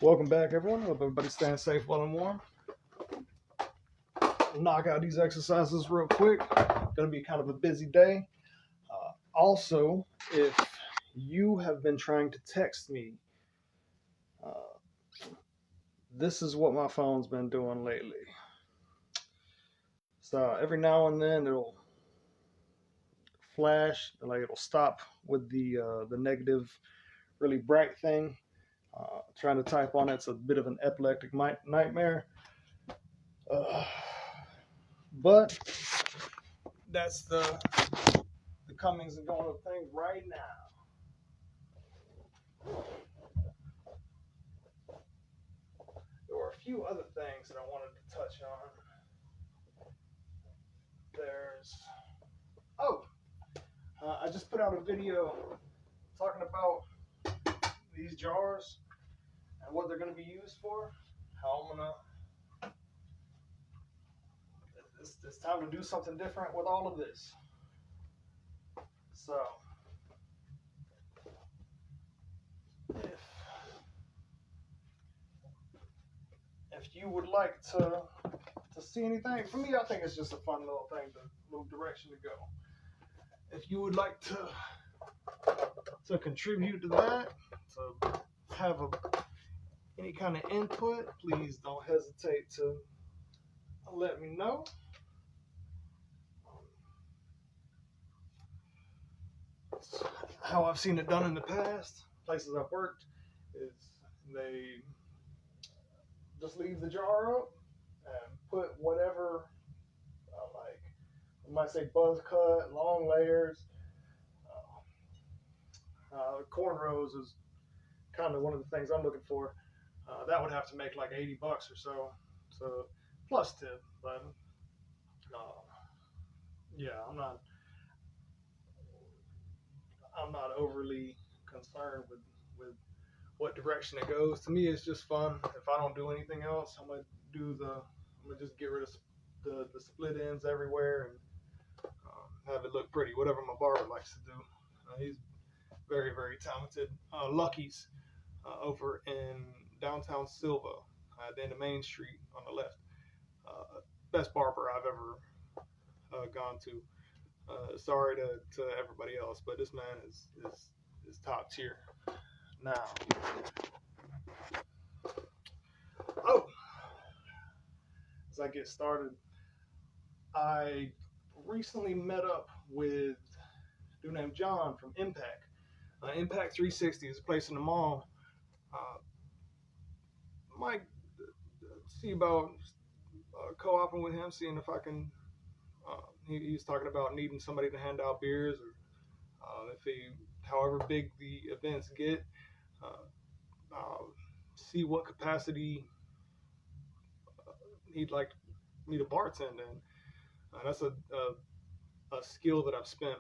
Welcome back, everyone. Hope everybody's staying safe, well, and warm. Knock out these exercises real quick. Going to be kind of a busy day. Also, if you have been trying to text me, this is what my phone's been doing lately. So every now and then it'll flash, like it'll stop with the negative, really bright thing. Trying to type on it's a bit of an epileptic nightmare. But that's the comings and going of things right now. There were a few other things that I wanted to touch on. I just put out a video talking about these jars and what they're going to be used for. How I'm gonna. It's time to do something different with all of this. So, if you would like to see anything, for me, I think it's just a fun little thing, little direction to go. If you would like to contribute to that, to have any kind of input, please don't hesitate to let me know. How I've seen it done in the past, places I've worked, is they just leave the jar up and put whatever, like, I might say buzz cut, long layers. Cornrows is kind of one of the things I'm looking for. That would have to make like $80 or so. So plus tip, but yeah, I'm not overly concerned with what direction it goes. To me, it's just fun. If I don't do anything else, I'm gonna just get rid of the split ends everywhere and have it look pretty. Whatever my barber likes to do. He's very, very talented. Lucky's over in downtown Silva, at the end of Main Street on the left. Best barber I've ever gone to. Sorry to everybody else, but this man is top tier. Now, as I get started, I recently met up with a dude named John from Impact. Impact 360 is a place in the mall. Might see about co-oping with him, seeing if I can. He's talking about needing somebody to hand out beers, or however big the events get, see what capacity he'd like me to bartend in. That's a skill that I've spent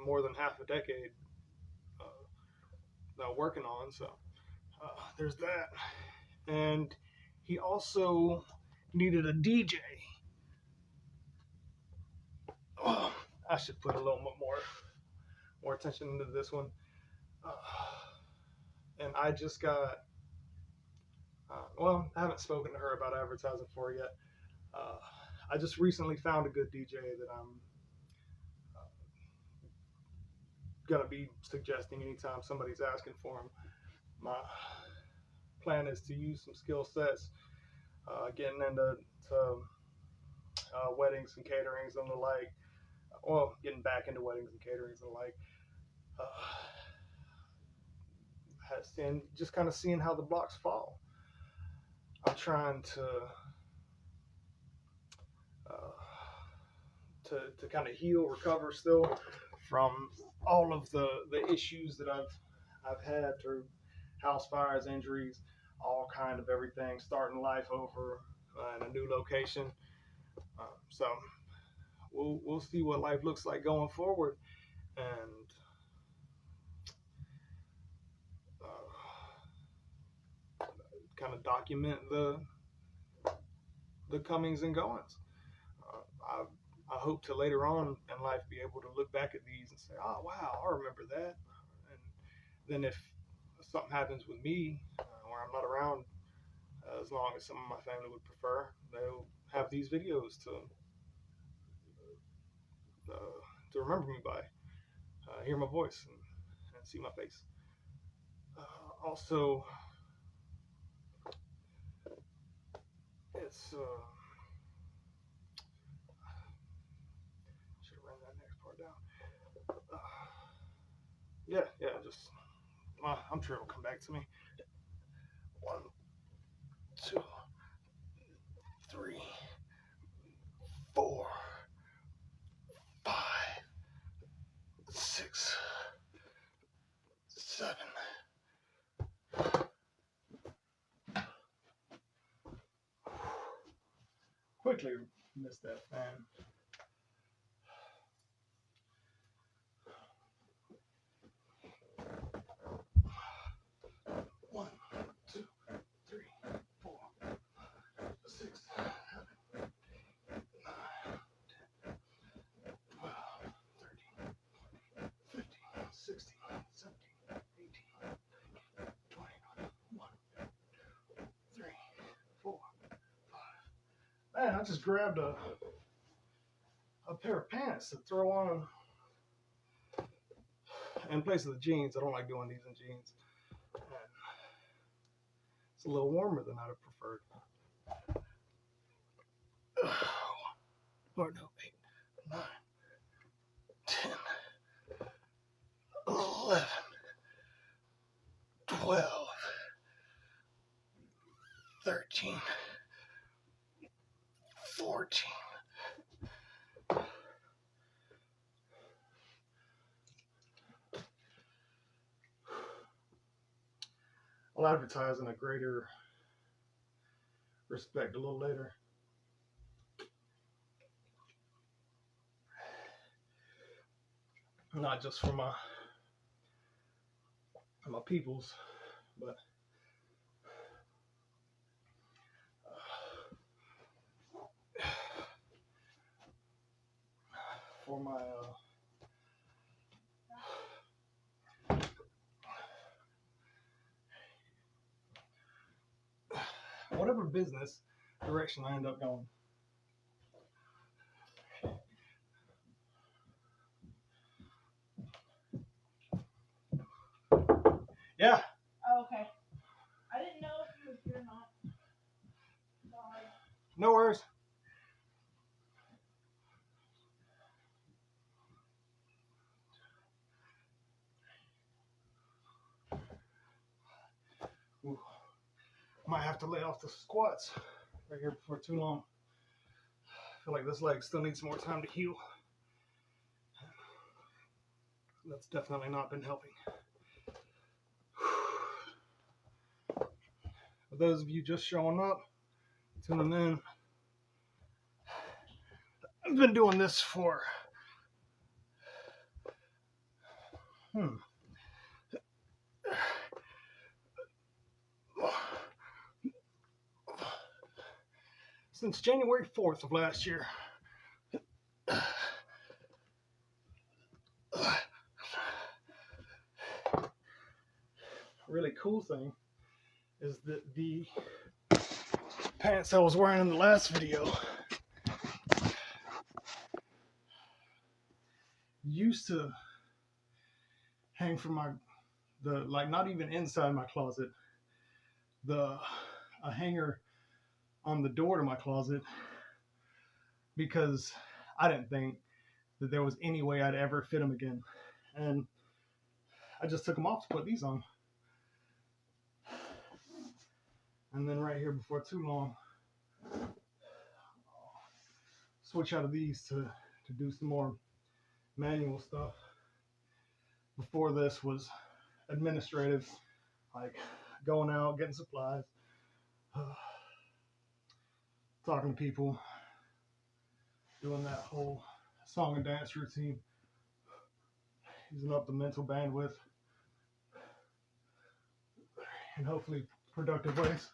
more than half a decade working on. So there's that. And he also needed a DJ. Oh, I should put a little bit more attention into this one. And I just got, I haven't spoken to her about advertising for her yet. I just recently found a good DJ that I'm going to be suggesting anytime somebody's asking for him. My plan is to use some skill sets, getting into weddings and caterings and the like. Well, getting back into weddings and caterings and the like. And just kind of seeing how the blocks fall. I'm trying to kind of heal, recover still from all of the issues that I've had through house fires, injuries, all kind of everything, starting life over in a new location. So we'll see what life looks like going forward, and kind of document the comings and goings. I hope to later on in life be able to look back at these and say, oh, wow, I remember that. And then if something happens with me where I'm not around as long as some of my family would prefer, they'll have these videos remember me by, hear my voice and see my face. Also, it's should have ran that next part down. Yeah, just I'm sure it'll come back to me. 1, 2, 3, 4, 5, 6, 7. Quickly missed that fan. 1, 2, 3, 4, 6, 7, 8, 9, 10, 12, 13, 15, 16, 17, 18, 20, 1, 3, 4, 5. Man, I just grabbed a pair of pants to throw on in place of the jeans. I don't like doing these in jeans. And it's a little warmer than I'd have preferred. Or no, 8, 9, 10, 11, 12, 13, 14. I'll advertise in a greater respect a little later. Not just for my peoples, but for my whatever business direction I end up going. Yeah. Oh, okay. I didn't know if you were here or not. Sorry. No worries. Ooh. Might have to lay off the squats right here before too long. I feel like this leg still needs more time to heal. That's definitely not been helping. For those of you just showing up, tuning in, I've been doing this for since January 4th of last year. Really cool thing is that the pants I was wearing in the last video used to hang from not even inside my closet, a hanger on the door to my closet, because I didn't think that there was any way I'd ever fit them again, and I just took them off to put these on. And then right here before too long, switch out of these to do some more manual stuff. Before this was administrative, like going out, getting supplies, talking to people, doing that whole song and dance routine, using up the mental bandwidth in hopefully productive ways.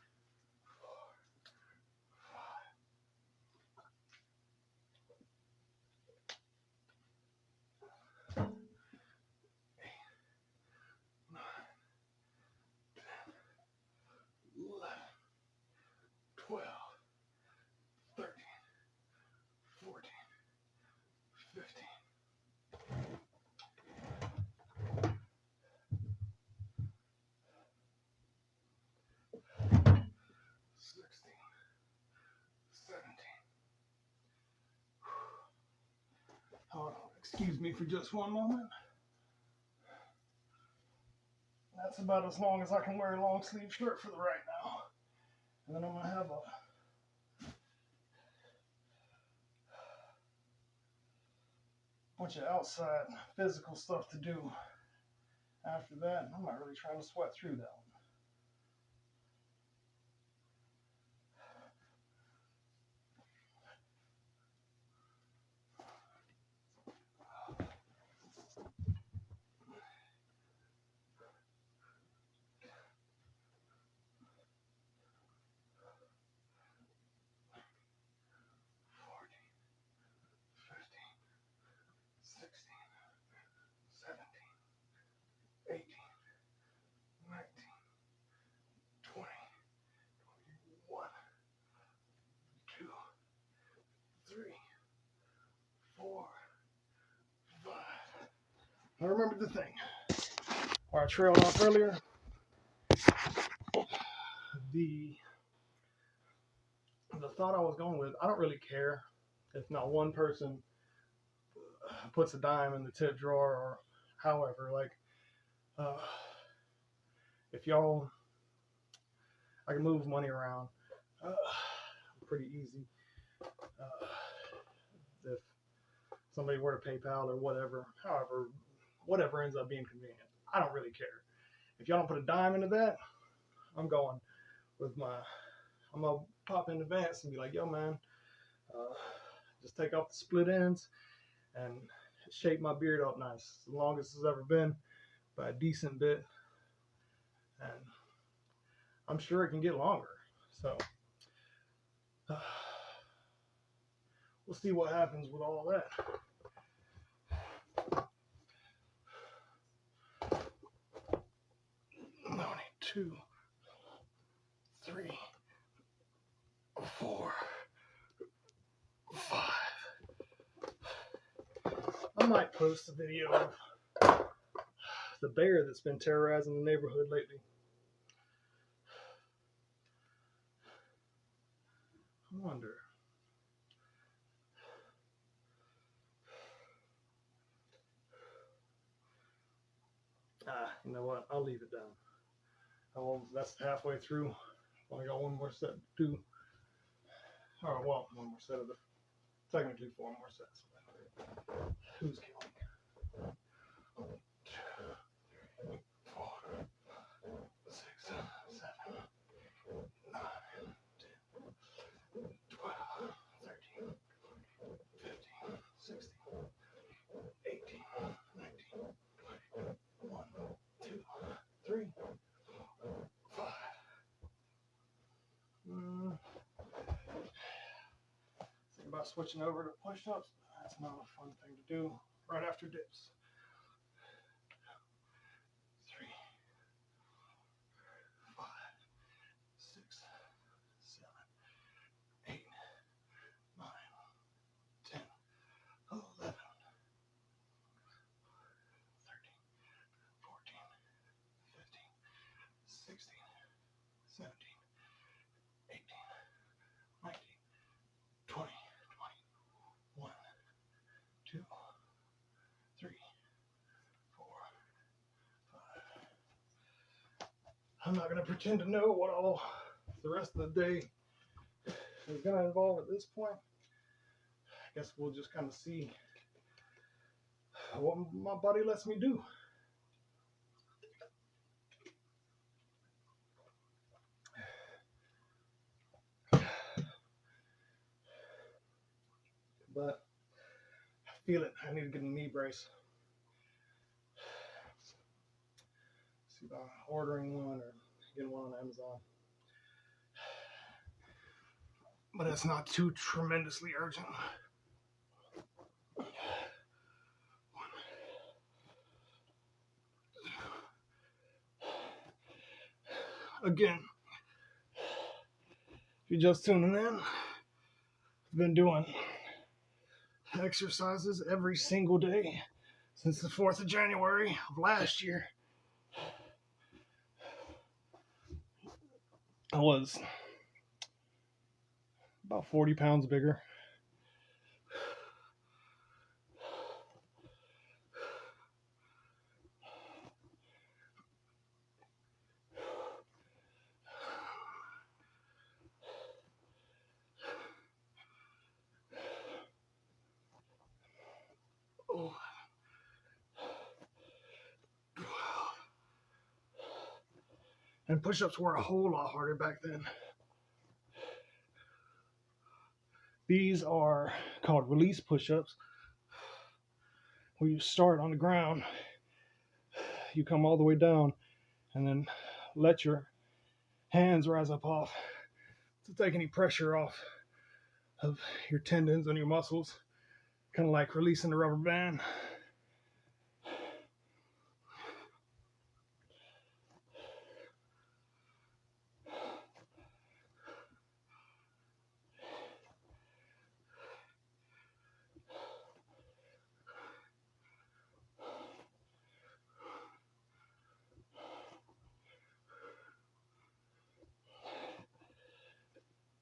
Excuse me for just one moment. That's about as long as I can wear a long sleeve shirt for the right now. And then I'm gonna have a bunch of outside physical stuff to do after that. I'm not really trying to sweat through that one. I remembered the thing where I trailed off earlier. The thought I was going with, I don't really care if not one person puts a dime in the tip drawer or however. Like, if y'all, I can move money around pretty easy. If somebody were to PayPal or whatever, whatever ends up being convenient, I don't really care. If y'all don't put a dime into that, I'm going with I'm gonna pop in advance and be like, yo man, just take off the split ends and shape my beard up nice. It's the longest it's ever been by a decent bit, and I'm sure it can get longer. So we'll see what happens with all that. I need 2, 3, 4, 5. I might post a video of the bear that's been terrorizing the neighborhood lately. I wonder. You know what? I'll leave it down. That's halfway through. Only got one more set to do. Or, well, one more set of the. Technically, 4 more sets. Who's counting? 1, 2, 3, 4, 6, 7, 9, 10, 12, 13, 15, 16, 18, 19, 1, 2, 3, 5. Think about switching over to push-ups. That's not a fun thing to do right after dips. 3, 5, 6, 7, 8, 9, 10, 11, 13, 14, 15, 16, 17, 18, 19, 20, 21, 2, 3, 4, 5. I'm not going to pretend to know what all the rest of the day is going to involve at this point. I guess we'll just kind of see what my body lets me do. But I feel it. I need to get a knee brace. See about ordering one or getting one on Amazon. But it's not too tremendously urgent. Again, if you're just tuning in, I've been doing exercises every single day since the 4th of January of last year. I was about 40 pounds bigger. And push-ups were a whole lot harder back then. These are called release push-ups, where you start on the ground, you come all the way down, and then let your hands rise up off to take any pressure off of your tendons and your muscles, kind of like releasing the rubber band.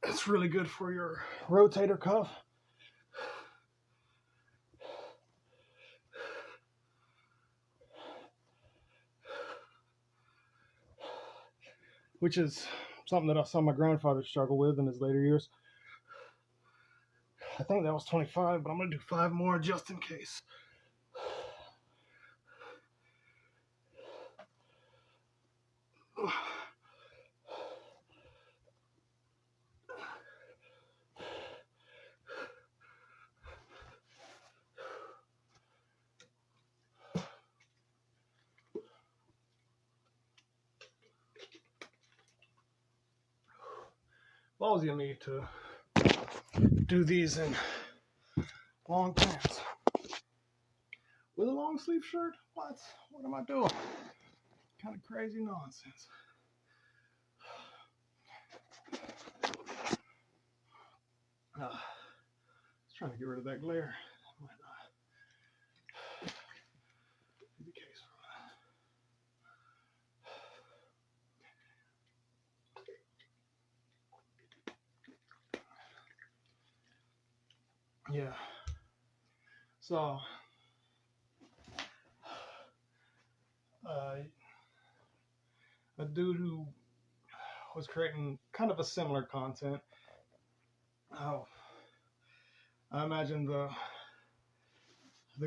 It's really good for your rotator cuff. Which is something that I saw my grandfather struggle with in his later years. I think that was 25, but I'm going to do 5 more just in case. Ballsy of me to do these in long pants with a long sleeve shirt. What am I doing? Kind of crazy nonsense. Just trying to get rid of that glare. Might not be the case for that. Yeah. So, a dude who was creating kind of a similar content. Oh, I imagine the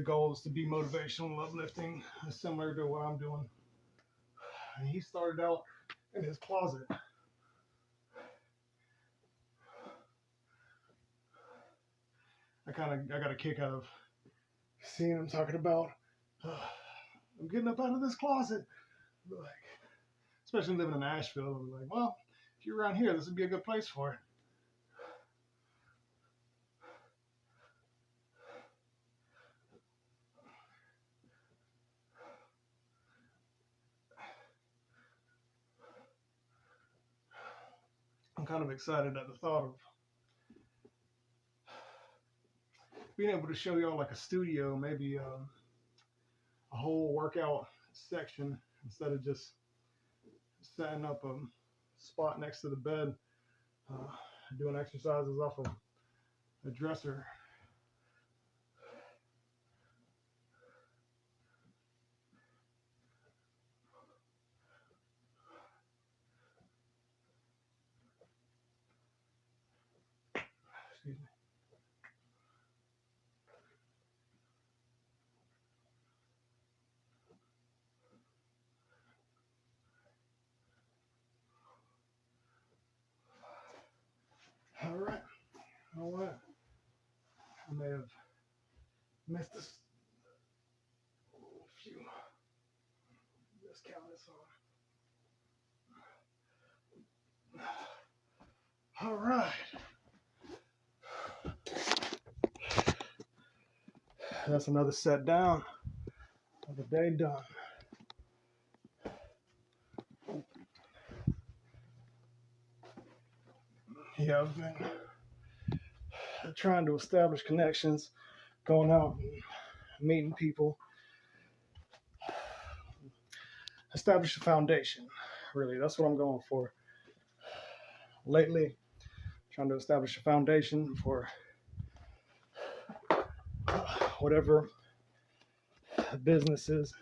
goal is to be motivational, uplifting, similar to what I'm doing. And he started out in his closet. I got a kick out of seeing him talking about, I'm getting up out of this closet. Like, especially living in Nashville, I'm like, well, if you're around here, this would be a good place for it. I'm kind of excited at the thought of being able to show y'all like a studio, maybe a whole workout section instead of just setting up a spot next to the bed, doing exercises off of a dresser. Excuse me. All right. You know what? I may have missed this few. Let's count this on. All right. That's another set down. Another day done. Yeah, I've been trying to establish connections, going out and meeting people, establish a foundation. Really, that's what I'm going for. Lately, trying to establish a foundation for whatever businesses